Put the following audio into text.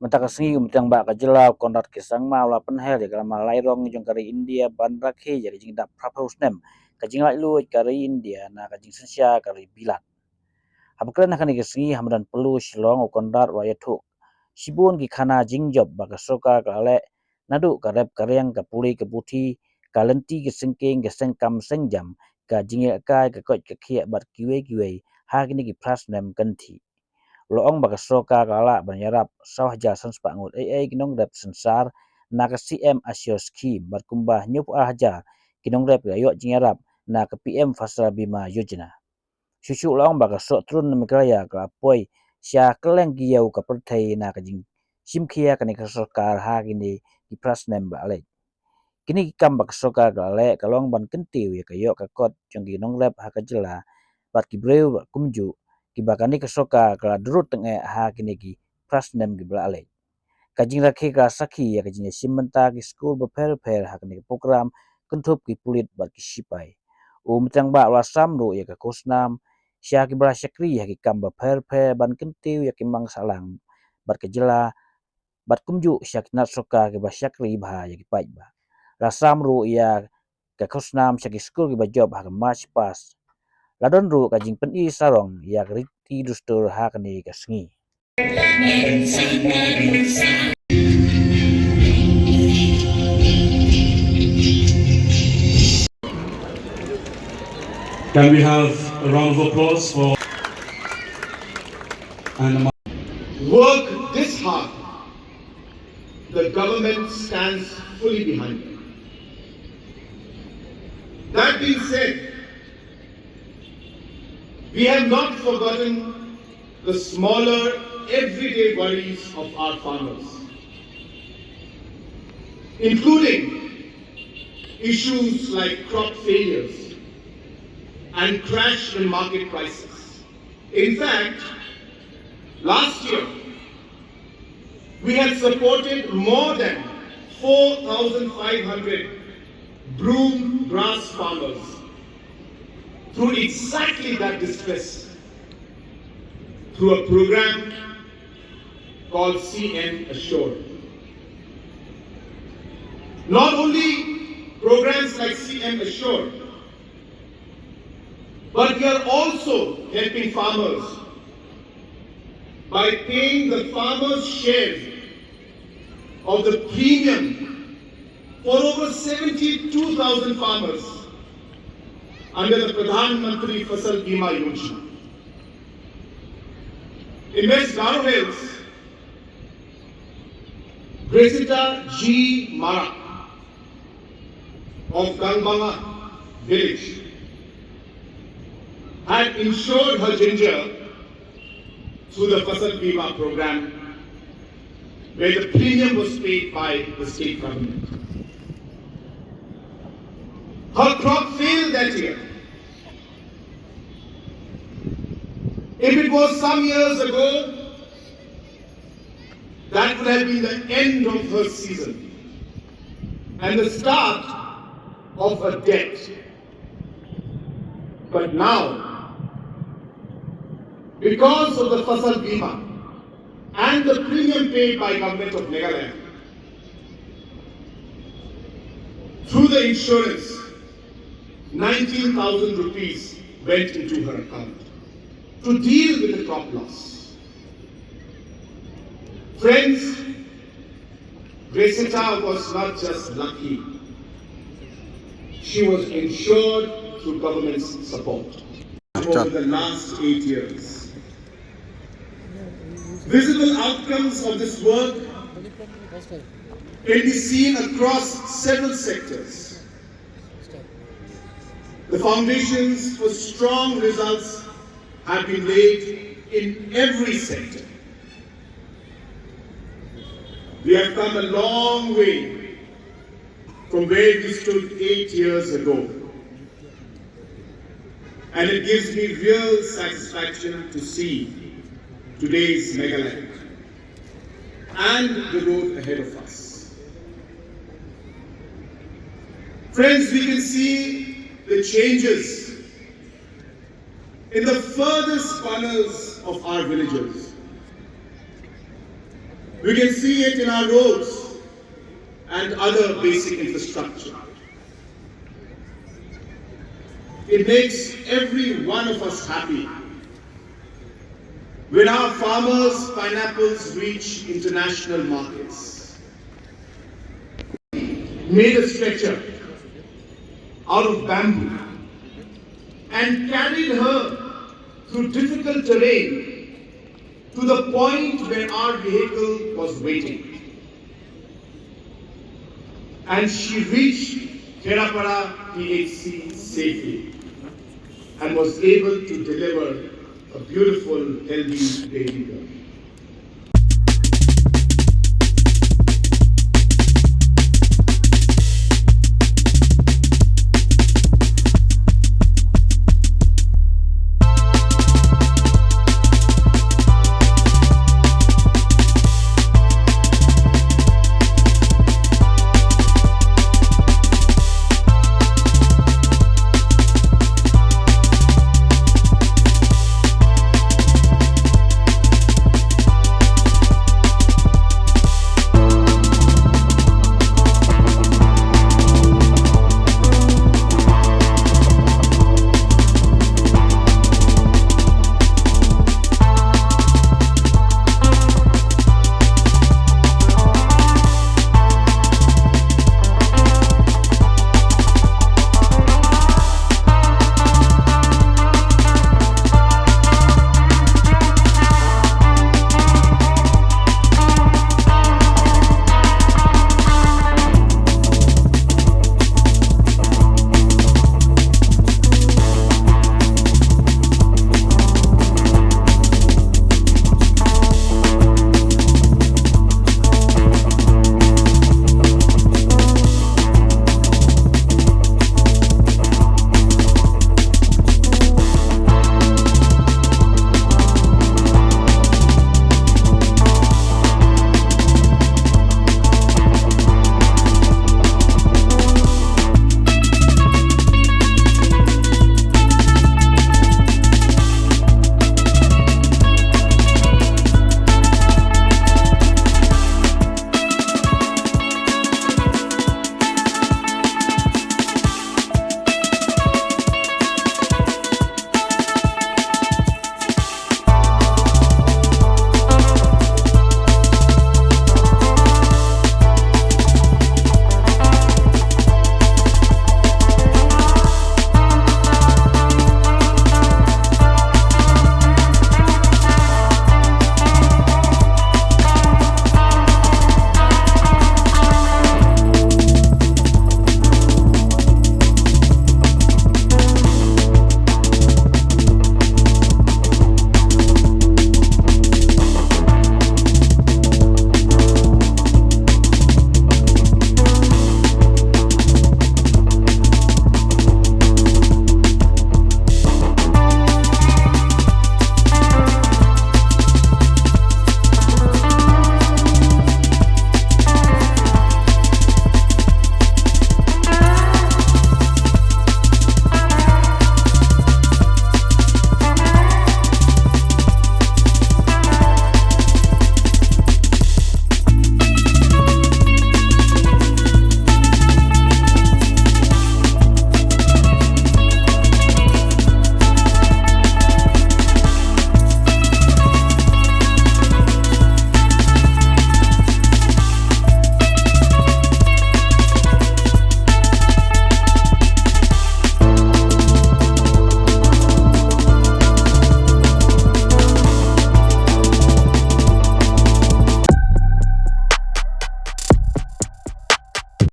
Mentakasngi umtang ba kajelau Conrad kisang mau la penhel ya kalama lairong jong kari India ban rakhe ya kajing dak praphaus nem kajing lai lu kari India na kajing Synsar kari bilat habkran akan ikasngi hamdan perlu shilong o Conrad wa yathuk sibun ki khana jingjob ba kasoka kale nadu karep karyang kapuli keputhi kalenti kesengking kesengkam sengjam ka jingya kai ka kot ka khia bat kiwe ha kini ki pras nem kanthi loong bakasoka kala ban Iarap sawah ja sans pangut Nongrep Synsar na ka CM asio scheme berkumbah nyup haja Nongrep yo Iarap na ka PM fasal bima yojana susu loong baka Sohtrun mikraya ka apoi sia Kylleng giyau ka perthai na ka jing simkhia ka ni ka sokar ha kini di prasnem ba ale kini kam bakasoka ka ale kalong ban kentiu ya ka yo ka kot jong Nongrep ha ka jela bat ki breu kumju kibakani kesoka kala durut tenge ha kini ki prasnem ki ale kajing rakhe ka sakhi ya kajing simenta ki school beper ha kini program kentup ki pulit bat ki sipai tang ba la samru ya ka kosnam sya ki bra syakri ya ki kam beper ban kentiu ya ki mang salang bat ke jela bat kumju syak nat soka ki ba syakri ba ya ki pai ba la samru ya ka kosnam syak ki school ki ba job ha ka march pas ladon ru kajing pen I sarong ya riti dustur ha kani kasngi Can we have a round of applause for and work this hard? The government stands fully behind it. That being said, we have not forgotten the smaller, everyday worries of our farmers, including issues like crop failures and crash in market prices. In fact, last year, we had supported more than 4,500 broom grass farmers through exactly that distress, through a program called CM Assure. Not only programs like CM Assure, but we are also helping farmers by paying the farmers' share of the premium for over 72,000 farmers under the Pradhan Mantri Fasal Bima Yojana. In West Garo Hills, Gresita G. Mara of Galbanga village had insured her ginger through the Fasal Bima program, where the premium was paid by the state government. Her crop failed that year. If it was some years ago, that would have been the end of her season and the start of her debt. But now, because of the Fasal Bima and the premium paid by government of Nagaland, through the insurance, 19,000 rupees went into her account to deal with the crop loss. Friends, Gresita was not just lucky. She was insured through government's support over the last 8 years. Visible outcomes of this work can be seen across several sectors. The foundations for strong results have been laid in every sector. We have come a long way from where we stood 8 years ago. And it gives me real satisfaction to see today's Megaland and the road ahead of us. Friends, we can see the changes in the furthest corners of our villages. We can see it in our roads and other basic infrastructure. It makes every one of us happy when our farmers' pineapples reach international markets. Made a stretcher out of bamboo and carried her through difficult terrain to the point where our vehicle was waiting. And she reached Kerapara PHC safely and was able to deliver a beautiful, healthy baby girl.